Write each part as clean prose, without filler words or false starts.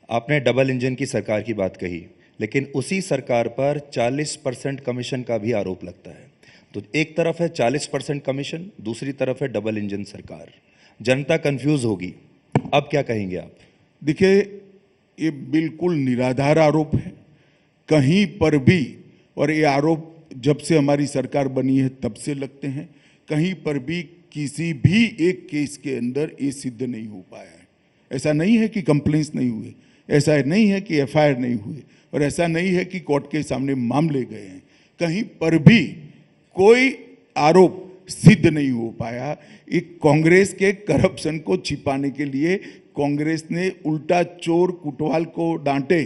आपने double engine की सरकार की बात कही, लेकिन उसी सरकार पर 40% कमीशन का भी आरोप लगता है। तो एक तरफ है 40% कमीशन, दूसरी तरफ है डबल इंजन सरकार। जनता कंफ्यूज होगी। अब क्या कहेंगे आप? देखिए, ये बिल्कुल निराधार आरोप है कहीं पर भी, और ये आरोप जब से हमारी सरकार बनी है तब से लगते हैं। कहीं पर भी किसी भी एक केस के अंदर ये सिद्ध नहीं हो पाया है। ऐसा नहीं है कि कंप्लेंट्स नहीं हुए, ऐसा नहीं है कि एफआईआर नहीं हुए, और ऐसा नहीं है कि कोर्ट के सामने मामले गए हैं। कहीं पर भी कोई आरोप सिद्ध नहीं हो पाया। एक कांग्रेस के करप्शन को छिपाने के लिए कांग्रेस ने उल्टा चोर कुटवाल को डांटे,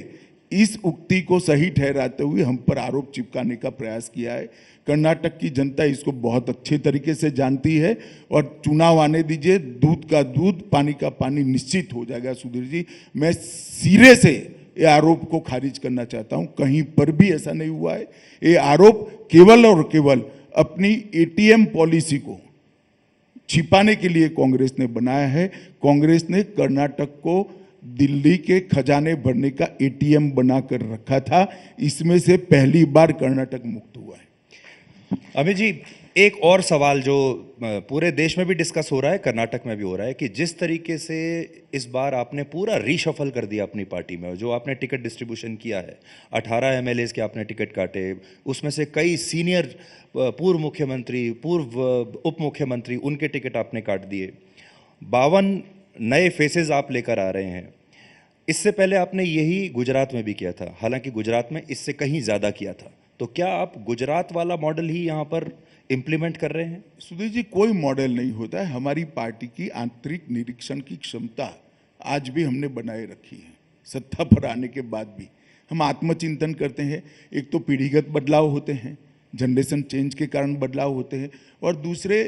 इस उक्ति को सही ठहराते हुए हम पर आरोप चिपकाने का प्रयास किया है। कर्नाटक की जनता इसको बहुत अच्छे तरीके से जानती है, और चुनाव आने दीजिए, दूध का दूध पानी का पानी निश्चित हो जाएगा। सुधीर जी, मैं सिरे से ये आरोप को खारिज करना चाहता हूं। कहीं पर भी ऐसा नहीं हुआ है। ये आरोप केवल और केवल अपनी एटीएम पॉलिसी को छिपाने के लिए कांग्रेस ने बनाया है। कांग्रेस ने कर्नाटक को दिल्ली के खजाने भरने का एटीएम बनाकर रखा था। इसमें से पहली बार कर्नाटक मुक्त हुआ है। अमित जी, एक और सवाल जो पूरे देश में भी डिस्कस हो रहा है, कर्नाटक में भी हो रहा है, कि जिस तरीके से इस बार आपने पूरा रीशफल कर दिया अपनी पार्टी में, जो आपने टिकट डिस्ट्रीब्यूशन किया है, 18 एमएलएज के आपने टिकट काटे, उसमें से कई सीनियर पूर्व मुख्यमंत्री, पूर्व उप मुख्यमंत्री, उनके टिकट आपने काट दिए। 52 नए फेसेस आप लेकर आ रहे हैं। इससे पहले आपने यही गुजरात में भी किया था, हालांकि गुजरात में इससे कहीं ज़्यादा किया था। तो क्या आप गुजरात वाला मॉडल ही यहाँ पर इम्प्लीमेंट कर रहे हैं? सुधीर जी, कोई मॉडल नहीं होता है। हमारी पार्टी की आंतरिक निरीक्षण की क्षमता आज भी हमने बनाए रखी है। सत्ता पर आने के बाद भी हम आत्मचिंतन करते हैं। एक तो पीढ़ीगत बदलाव होते हैं, जनरेशन चेंज के कारण बदलाव होते हैं, और दूसरे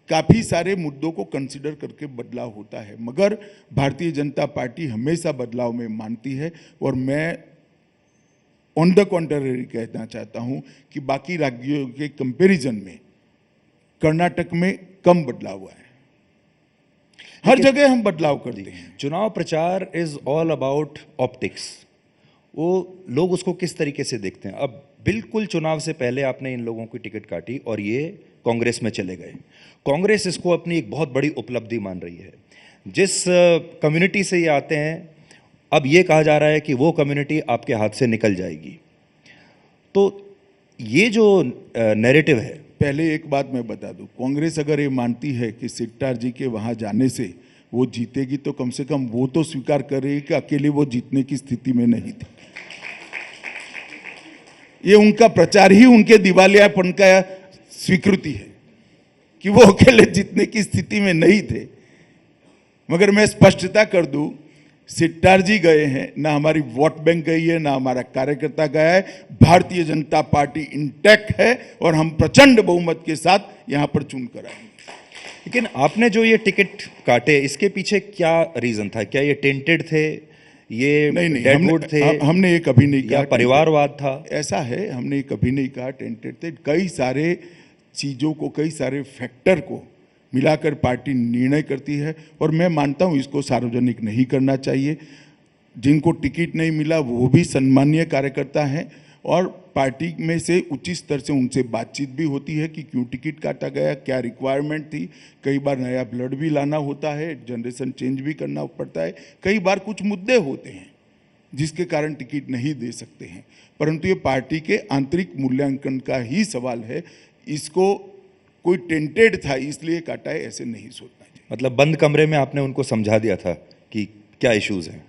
काफ़ी सारे मुद्दों को कंसिडर करके बदलाव होता है। मगर भारतीय जनता पार्टी हमेशा बदलाव में मानती है, और मैं ऑन द कॉन्ट्ररी कहना चाहता हूं कि बाकी राज्यों के कंपैरिजन में कर्नाटक में कम बदलाव हुआ है। हर जगह हम बदलाव करते हैं। चुनाव प्रचार इज ऑल अबाउट ऑप्टिक्स। वो लोग उसको किस तरीके से देखते हैं? अब बिल्कुल चुनाव से पहले आपने इन लोगों की टिकट काटी और ये कांग्रेस में चले गए। कांग्रेस इसको अपनी एक बहुत बड़ी उपलब्धि मान रही है। जिस कम्युनिटी से ये आते हैं, अब ये कहा जा रहा है कि वो कम्युनिटी आपके हाथ से निकल जाएगी। तो ये जो नैरेटिव है, पहले एक बात मैं बता दूं, कांग्रेस अगर ये मानती है कि सिट्टार जी के वहां जाने से वो जीतेगी, तो कम से कम वो तो स्वीकार करे कि अकेले वो जीतने की स्थिति में नहीं थी। ये उनका प्रचार ही उनके दिवालियापन का स्वीकृति है कि वो अकेले जीतने की स्थिति में नहीं थे। मगर मैं स्पष्टता कर दूं, सिट्टार जी गए हैं, ना हमारी वोट बैंक गई है, ना हमारा कार्यकर्ता गया है। भारतीय जनता पार्टी इंटैक्ट है, और हम प्रचंड बहुमत के साथ यहां पर चुनकर आए। लेकिन आपने जो ये टिकट काटे, इसके पीछे क्या रीजन था? क्या ये टेंटेड थे, ये डेडवुड थे? हमने ये कभी नहीं कहा परिवारवाद था। ऐसा है, हमने कभी नहीं कहा टेंटेड थे। कई सारे चीज़ों को, कई सारे फैक्टर को मिलाकर पार्टी निर्णय करती है, और मैं मानता हूं इसको सार्वजनिक नहीं करना चाहिए। जिनको टिकट नहीं मिला वो भी सम्मानीय कार्यकर्ता हैं, और पार्टी में से उचित स्तर से उनसे बातचीत भी होती है कि क्यों टिकट काटा गया, क्या रिक्वायरमेंट थी। कई बार नया ब्लड भी लाना होता है, जनरेशन चेंज भी करना पड़ता है। कई बार कुछ मुद्दे होते हैं जिसके कारण टिकट नहीं दे सकते हैं, परंतु ये पार्टी के आंतरिक मूल्यांकन का ही सवाल है। इसको कोई टेंटेड था इसलिए काटा है, ऐसे नहीं सोचना चाहिए। मतलब बंद कमरे में आपने उनको समझा दिया था कि क्या इश्यूज हैं?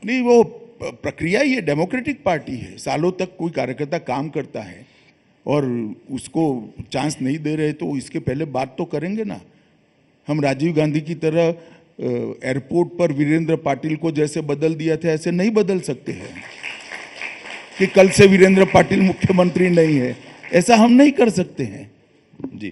नहीं, वो प्रक्रिया, ये डेमोक्रेटिक पार्टी है। सालों तक कोई कार्यकर्ता काम करता है और उसको चांस नहीं दे रहे, तो इसके पहले बात तो करेंगे ना। हम राजीव गांधी की तरह एयरपोर्ट पर वीरेंद्र पाटिल को जैसे बदल दिया था, ऐसे नहीं बदल सकते हैं कि कल से वीरेंद्र पाटिल मुख्यमंत्री नहीं है। ऐसा हम नहीं कर सकते हैं। जी,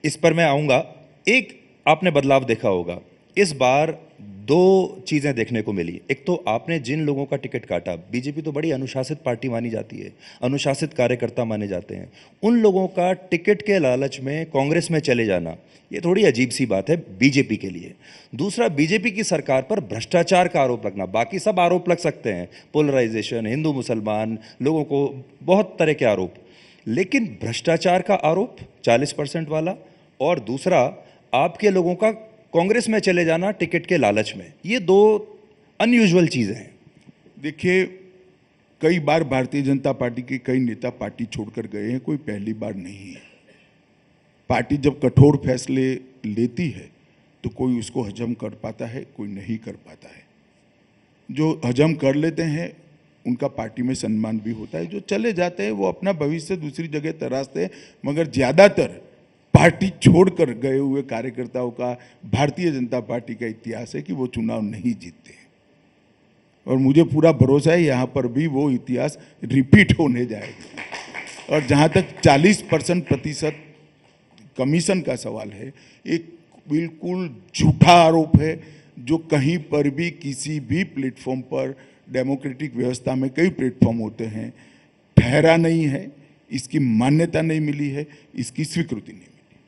इस पर मैं आऊंगा। एक आपने बदलाव देखा होगा, इस बार दो चीज़ें देखने को मिली। एक तो आपने जिन लोगों का टिकट काटा, बीजेपी तो बड़ी अनुशासित पार्टी मानी जाती है, अनुशासित कार्यकर्ता माने जाते हैं, उन लोगों का टिकट के लालच में कांग्रेस में चले जाना, ये थोड़ी अजीब सी बात है बीजेपी के लिए। दूसरा, बीजेपी की सरकार पर भ्रष्टाचार का आरोप लगना, बाकी सब आरोप लग सकते हैं, पोलराइजेशन, हिंदू मुसलमान, लोगों को बहुत तरह के आरोप, लेकिन भ्रष्टाचार का आरोप 40% वाला, और दूसरा आपके लोगों का कांग्रेस में चले जाना टिकट के लालच में, ये दो अनयूजुअल चीजें हैं। देखिए, कई बार भारतीय जनता पार्टी के कई नेता पार्टी छोड़कर गए हैं, कोई पहली बार नहीं है। पार्टी जब कठोर फैसले लेती है तो कोई उसको हजम कर पाता है, कोई नहीं कर पाता है। जो हजम कर लेते हैं उनका पार्टी में सम्मान भी होता है, जो चले जाते हैं वो अपना भविष्य दूसरी जगह तराशते हैं, मगर ज़्यादातर पार्टी छोड़कर गए हुए कार्यकर्ताओं का भारतीय जनता पार्टी का इतिहास है कि वो चुनाव नहीं जीतते हैं। और मुझे पूरा भरोसा है यहाँ पर भी वो इतिहास रिपीट होने जाएगा। और जहाँ तक 40% कमीशन का सवाल है, एक बिल्कुल झूठा आरोप है जो कहीं पर भी किसी भी प्लेटफॉर्म पर, डेमोक्रेटिक व्यवस्था में कई प्लेटफॉर्म होते हैं, ठहरा नहीं है, इसकी मान्यता नहीं मिली है, इसकी स्वीकृति नहीं।